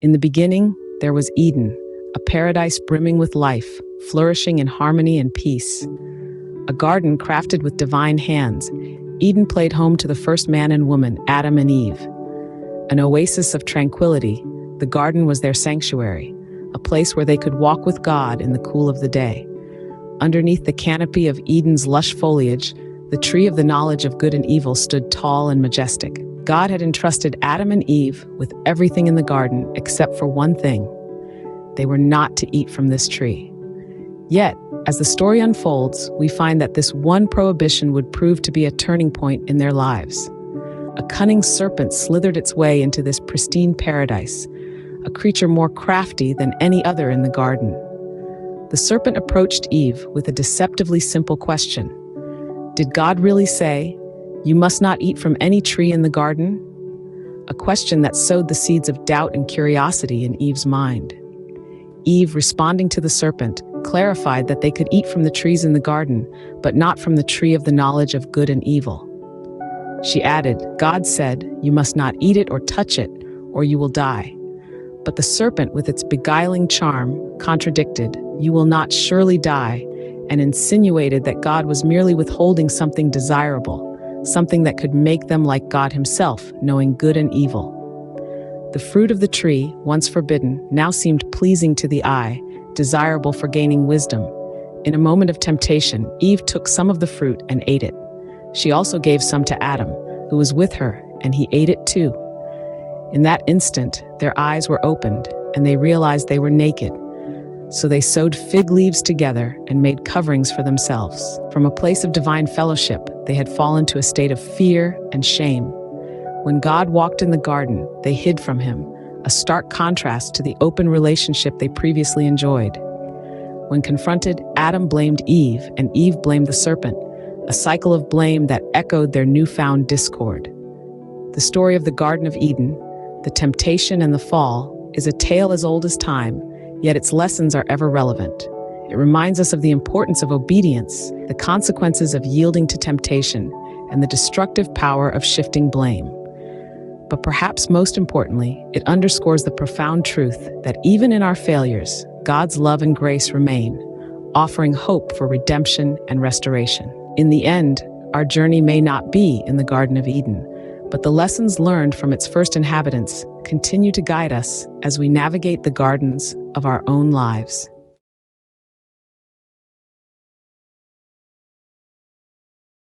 In the beginning, there was Eden, a paradise brimming with life, flourishing in harmony and peace. A garden crafted with divine hands, Eden played home to the first man and woman, Adam and Eve. An oasis of tranquility, the garden was their sanctuary, a place where they could walk with God in the cool of the day. Underneath the canopy of Eden's lush foliage, the tree of the knowledge of good and evil stood tall and majestic. God had entrusted Adam and Eve with everything in the garden except for one thing. They were not to eat from this tree. Yet, as the story unfolds, we find that this one prohibition would prove to be a turning point in their lives. A cunning serpent slithered its way into this pristine paradise, a creature more crafty than any other in the garden. The serpent approached Eve with a deceptively simple question. Did God really say, "You must not eat from any tree in the garden"? A question that sowed the seeds of doubt and curiosity in Eve's mind. Eve, responding to the serpent, clarified that they could eat from the trees in the garden, but not from the tree of the knowledge of good and evil. She added, "God said, you must not eat it or touch it, or you will die." But the serpent, with its beguiling charm, contradicted, "You will not surely die," and insinuated that God was merely withholding something desirable, something that could make them like God himself, knowing good and evil. The fruit of the tree, once forbidden, now seemed pleasing to the eye, desirable for gaining wisdom. In a moment of temptation, Eve took some of the fruit and ate it. She also gave some to Adam, who was with her, and he ate it too. In that instant, their eyes were opened, and they realized they were naked. So they sewed fig leaves together and made coverings for themselves. From a place of divine fellowship, they had fallen to a state of fear and shame. When God walked in the garden, they hid from him, a stark contrast to the open relationship they previously enjoyed. When confronted, Adam blamed Eve, and Eve blamed the serpent, a cycle of blame that echoed their newfound discord. The story of the Garden of Eden, the temptation and the fall, is a tale as old as time, yet its lessons are ever relevant. It reminds us of the importance of obedience, the consequences of yielding to temptation, and the destructive power of shifting blame. But perhaps most importantly, it underscores the profound truth that even in our failures, God's love and grace remain, offering hope for redemption and restoration. In the end, our journey may not be in the Garden of Eden, but the lessons learned from its first inhabitants continue to guide us as we navigate the gardens of our own lives.